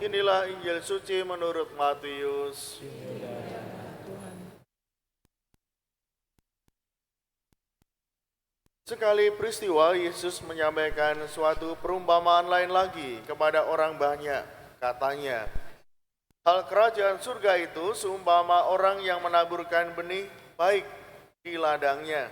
Inilah Injil suci menurut Matius. Sekali peristiwa, Yesus menyampaikan suatu perumpamaan lain lagi kepada orang banyak. Katanya, hal kerajaan surga itu seumpama orang yang menaburkan benih baik di ladangnya.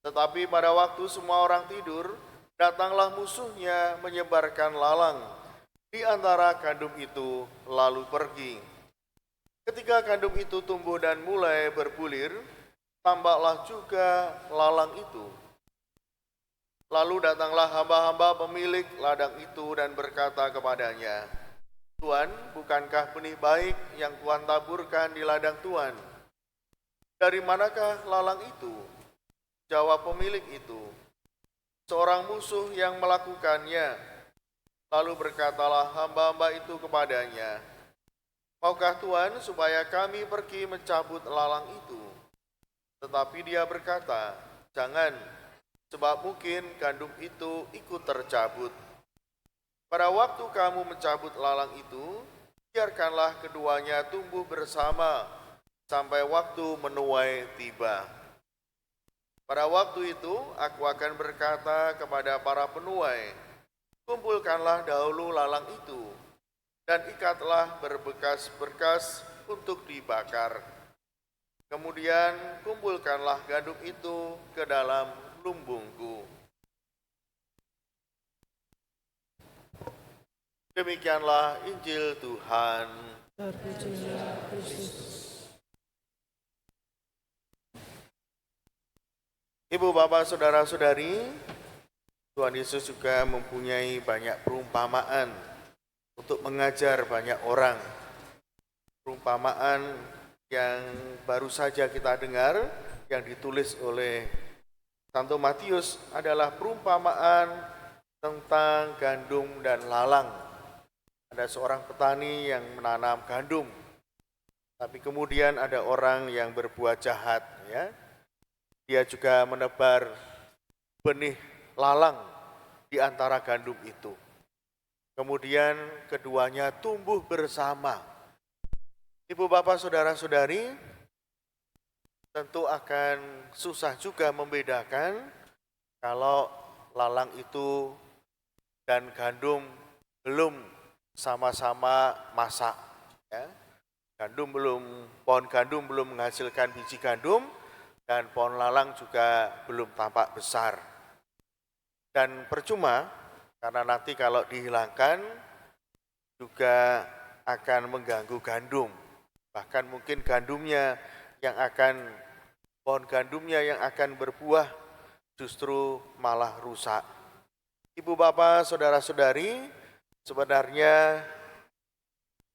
Tetapi pada waktu semua orang tidur, datanglah musuhnya menyebarkan lalang di antara gandum itu, lalu pergi. Ketika gandum itu tumbuh dan mulai berbulir, tampaklah juga lalang itu. Lalu datanglah hamba-hamba pemilik ladang itu dan berkata kepadanya, Tuan, bukankah benih baik yang Tuan taburkan di ladang Tuan? Dari manakah lalang itu? Jawab pemilik itu, seorang musuh yang melakukannya. Lalu berkatalah hamba-hamba itu kepadanya, maukah Tuan supaya kami pergi mencabut lalang itu? Tetapi dia berkata, jangan, sebab mungkin gandum itu ikut tercabut. Pada waktu kamu mencabut lalang itu, biarkanlah keduanya tumbuh bersama sampai waktu menuai tiba. Pada waktu itu, aku akan berkata kepada para penuai, kumpulkanlah dahulu lalang itu, dan ikatlah berbekas-berkas untuk dibakar. Kemudian kumpulkanlah gandum itu ke dalam lumbungku. Demikianlah Injil Tuhan. Terpujilah Kristus. Ibu, bapak, saudara-saudari, Tuhan Yesus juga mempunyai banyak perumpamaan untuk mengajar banyak orang. Perumpamaan yang baru saja kita dengar, yang ditulis oleh Santo Matius adalah perumpamaan tentang gandum dan lalang. Ada seorang petani yang menanam gandum, tapi kemudian ada orang yang berbuat jahat, ya. Dia juga menebar benih lalang di antara gandum itu. Kemudian keduanya tumbuh bersama. Ibu, bapak, saudara-saudari, tentu akan susah juga membedakan kalau lalang itu dan gandum belum sama-sama masak. Ya. Pohon gandum belum menghasilkan biji gandum, dan pohon lalang juga belum tampak besar. Dan percuma, karena nanti kalau dihilangkan juga akan mengganggu gandum. Bahkan mungkin pohon gandumnya yang akan berbuah justru malah rusak. Ibu, bapak, saudara-saudari, sebenarnya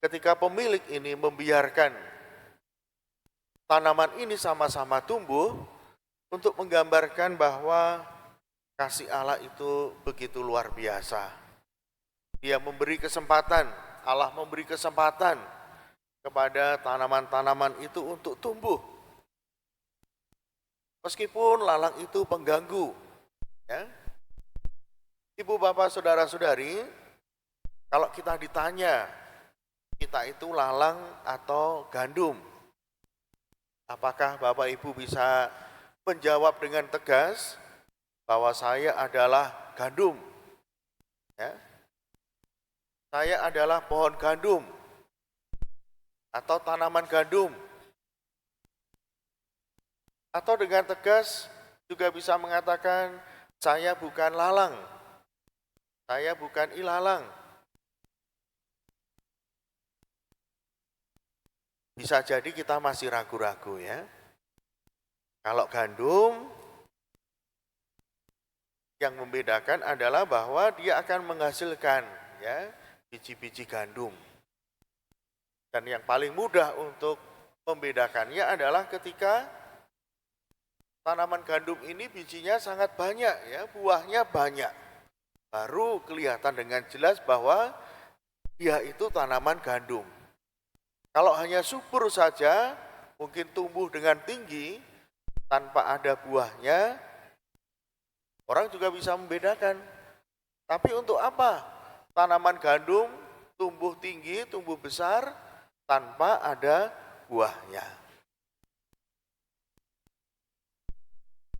ketika pemilik ini membiarkan tanaman ini sama-sama tumbuh untuk menggambarkan bahwa kasih Allah itu begitu luar biasa. Allah memberi kesempatan kepada tanaman-tanaman itu untuk tumbuh. Meskipun lalang itu pengganggu. Ya. Ibu, bapak, saudara-saudari, kalau kita ditanya, kita itu lalang atau gandum? Apakah Bapak Ibu bisa menjawab dengan tegas bahwa saya adalah gandum? Ya. Saya adalah pohon gandum atau tanaman gandum. Atau dengan tegas juga bisa mengatakan saya bukan lalang, saya bukan ilalang. Bisa jadi kita masih ragu-ragu, ya. Kalau gandum, yang membedakan adalah bahwa dia akan menghasilkan, ya, biji-biji gandum. Dan yang paling mudah untuk membedakannya adalah ketika tanaman gandum ini bijinya sangat banyak, ya, buahnya banyak. Baru kelihatan dengan jelas bahwa dia itu tanaman gandum. Kalau hanya subur saja, mungkin tumbuh dengan tinggi, tanpa ada buahnya, orang juga bisa membedakan. Tapi untuk apa tanaman gandum tumbuh tinggi, tumbuh besar tanpa ada buahnya.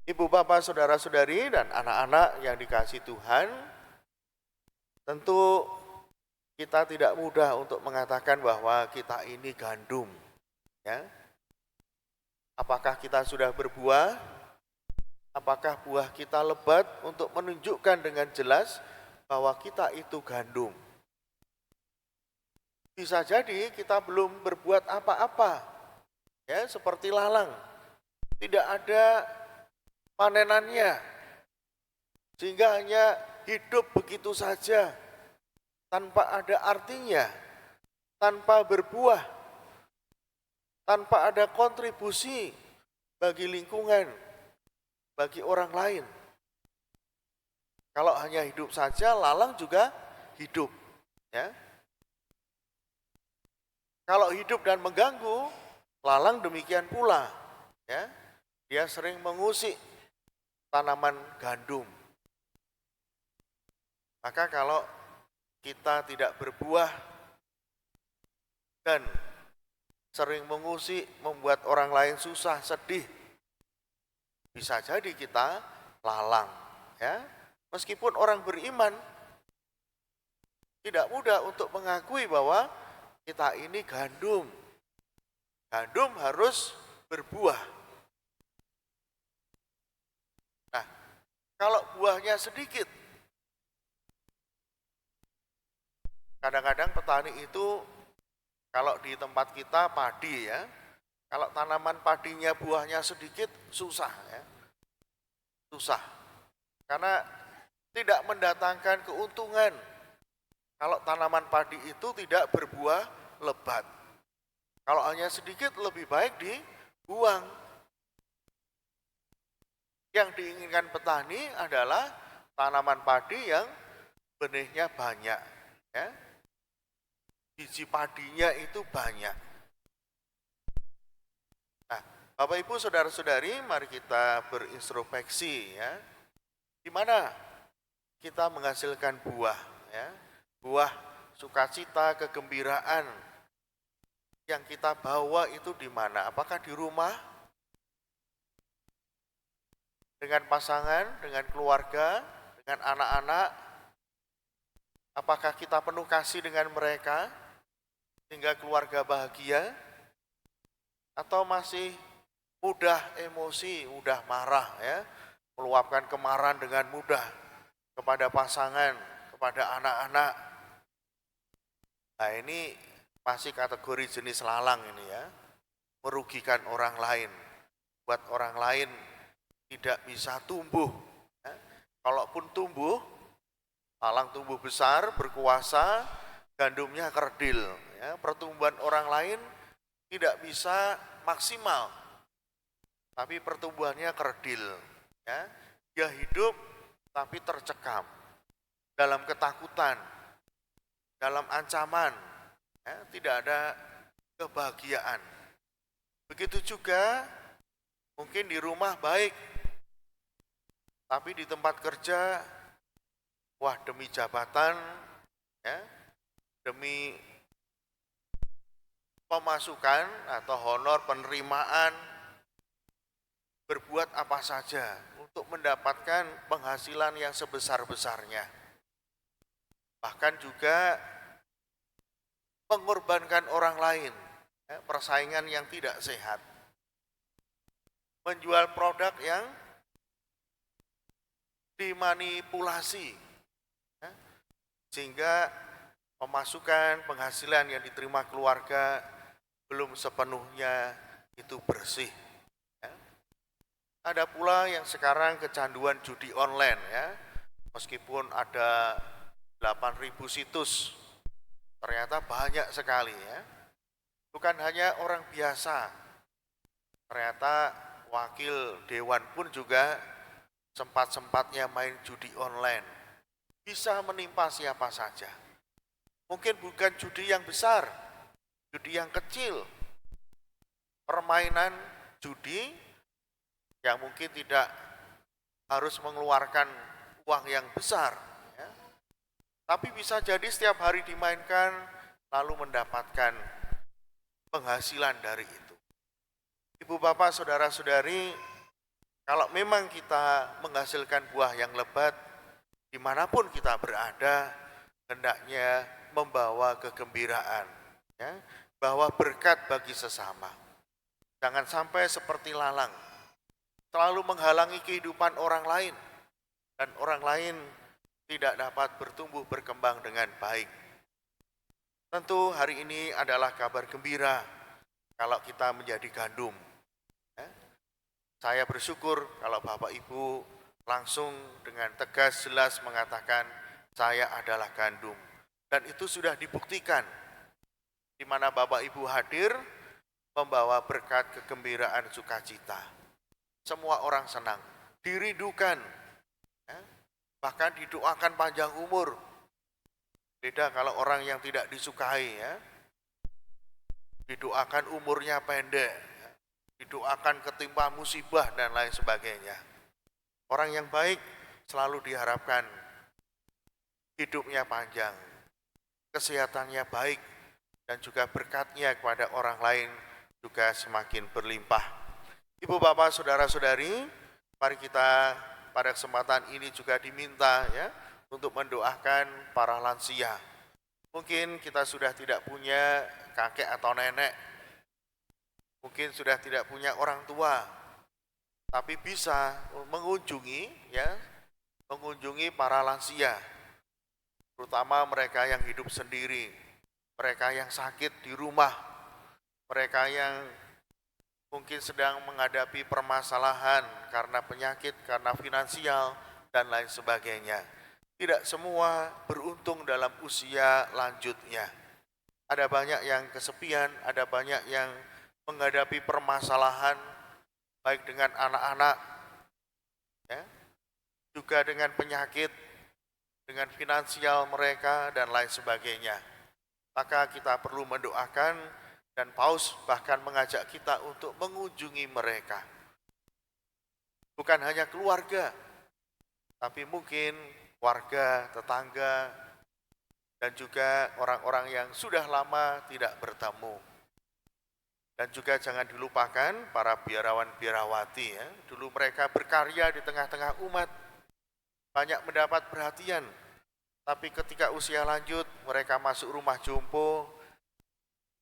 Ibu bapak saudara-saudari dan anak-anak yang dikasihi Tuhan, tentu kita tidak mudah untuk mengatakan bahwa kita ini gandum. Ya. Apakah kita sudah berbuah? Apakah buah kita lebat untuk menunjukkan dengan jelas bahwa kita itu gandum? Bisa jadi kita belum berbuat apa-apa, ya, seperti lalang, tidak ada panenannya, sehingga hanya hidup begitu saja, tanpa ada artinya, tanpa berbuah, tanpa ada kontribusi bagi lingkungan, bagi orang lain. Kalau hanya hidup saja, lalang juga hidup, ya. Kalau hidup dan mengganggu, lalang demikian pula, ya. Dia sering mengusik tanaman gandum. Maka kalau kita tidak berbuah dan sering mengusik, membuat orang lain susah, sedih, bisa jadi kita lalang, ya. Meskipun orang beriman tidak mudah untuk mengakui bahwa kita ini gandum. Gandum harus berbuah. Nah, kalau buahnya sedikit, kadang-kadang petani itu, kalau di tempat kita padi, ya, kalau tanaman padinya buahnya sedikit, susah, ya. Susah. Karena tidak mendatangkan keuntungan kalau tanaman padi itu tidak berbuah lebat. Kalau hanya sedikit, lebih baik dibuang. Yang diinginkan petani adalah tanaman padi yang benihnya banyak, ya. Biji padinya itu banyak. Nah, Bapak Ibu saudara-saudari, mari kita berintrospeksi, ya. Di mana kita menghasilkan buah, ya. Buah sukacita, kegembiraan yang kita bawa itu di mana? Apakah di rumah? Dengan pasangan, dengan keluarga, dengan anak-anak? Apakah kita penuh kasih dengan mereka sehingga keluarga bahagia? Atau masih mudah emosi, mudah marah, ya, meluapkan kemarahan dengan mudah kepada pasangan, kepada anak-anak? Nah, ini masih kategori jenis lalang ini, ya, merugikan orang lain, buat orang lain tidak bisa tumbuh, ya. Kalaupun tumbuh, lalang tumbuh besar, berkuasa, gandumnya kerdil, ya. Pertumbuhan orang lain tidak bisa maksimal, tapi pertumbuhannya kerdil, ya. Dia hidup tapi tercekam dalam ketakutan, dalam ancaman, ya, tidak ada kebahagiaan. Begitu juga mungkin di rumah baik, tapi di tempat kerja, wah, demi jabatan, ya, demi pemasukan atau honor penerimaan, berbuat apa saja untuk mendapatkan penghasilan yang sebesar-besarnya. Bahkan juga mengorbankan orang lain, ya, persaingan yang tidak sehat. Menjual produk yang dimanipulasi, ya, sehingga pemasukan, penghasilan yang diterima keluarga belum sepenuhnya itu bersih, ya. Ada pula yang sekarang kecanduan judi online, ya. Meskipun ada 8.000 situs, ternyata banyak sekali, ya. Bukan hanya orang biasa, ternyata wakil dewan pun juga sempat-sempatnya main judi online. Bisa menimpa siapa saja. Mungkin bukan judi yang besar, judi yang kecil, permainan judi yang mungkin tidak harus mengeluarkan uang yang besar, ya. Tapi bisa jadi setiap hari dimainkan lalu mendapatkan penghasilan dari itu. Ibu bapak saudara-saudari, kalau memang kita menghasilkan buah yang lebat, dimanapun kita berada, hendaknya membawa kegembiraan, ya, bawa berkat bagi sesama. Jangan sampai seperti lalang, selalu menghalangi kehidupan orang lain, dan orang lain tidak dapat bertumbuh berkembang dengan baik. Tentu hari ini adalah kabar gembira kalau kita menjadi gandum. Saya bersyukur kalau Bapak Ibu langsung dengan tegas jelas mengatakan saya adalah gandum. Dan itu sudah dibuktikan di mana Bapak Ibu hadir membawa berkat kegembiraan sukacita. Semua orang senang, dirindukan, bahkan didoakan panjang umur. Beda kalau orang yang tidak disukai, ya, didoakan umurnya pendek, didoakan ketimpa musibah dan lain sebagainya. Orang yang baik selalu diharapkan hidupnya panjang, kesehatannya baik, dan juga berkatnya kepada orang lain juga semakin berlimpah. Ibu bapak saudara-saudari, mari kita pada kesempatan ini juga diminta, ya, untuk mendoakan para lansia. Mungkin kita sudah tidak punya kakek atau nenek, mungkin sudah tidak punya orang tua, tapi bisa mengunjungi, ya, mengunjungi para lansia, terutama mereka yang hidup sendiri, mereka yang sakit di rumah, mereka yang mungkin sedang menghadapi permasalahan karena penyakit, karena finansial, dan lain sebagainya. Tidak semua beruntung dalam usia lanjutnya. Ada banyak yang kesepian, ada banyak yang menghadapi permasalahan, baik dengan anak-anak, ya, juga dengan penyakit, dengan finansial mereka, dan lain sebagainya. Maka kita perlu mendoakan, dan Paus bahkan mengajak kita untuk mengunjungi mereka. Bukan hanya keluarga, tapi mungkin warga, tetangga, dan juga orang-orang yang sudah lama tidak bertemu. Dan juga jangan dilupakan para biarawan-biarawati, ya. Dulu mereka berkarya di tengah-tengah umat, banyak mendapat perhatian. Tapi ketika usia lanjut, mereka masuk rumah jompo,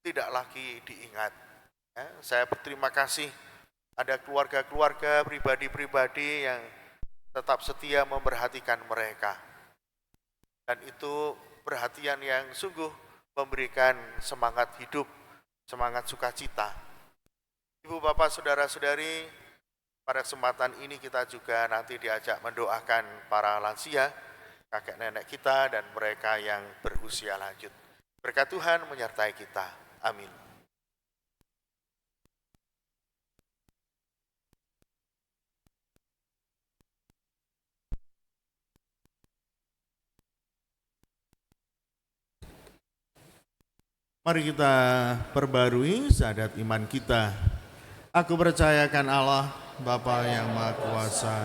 tidak lagi diingat. Ya, saya berterima kasih ada keluarga-keluarga, pribadi-pribadi yang tetap setia memperhatikan mereka. Dan itu perhatian yang sungguh memberikan semangat hidup, semangat sukacita. Ibu bapak saudara-saudari, pada kesempatan ini kita juga nanti diajak mendoakan para lansia, kakek nenek kita, dan mereka yang berusia lanjut. Berkat Tuhan menyertai kita. Amin. Mari kita perbarui syahadat iman kita. Aku percayakan Allah, Bapa yang Maha Kuasa,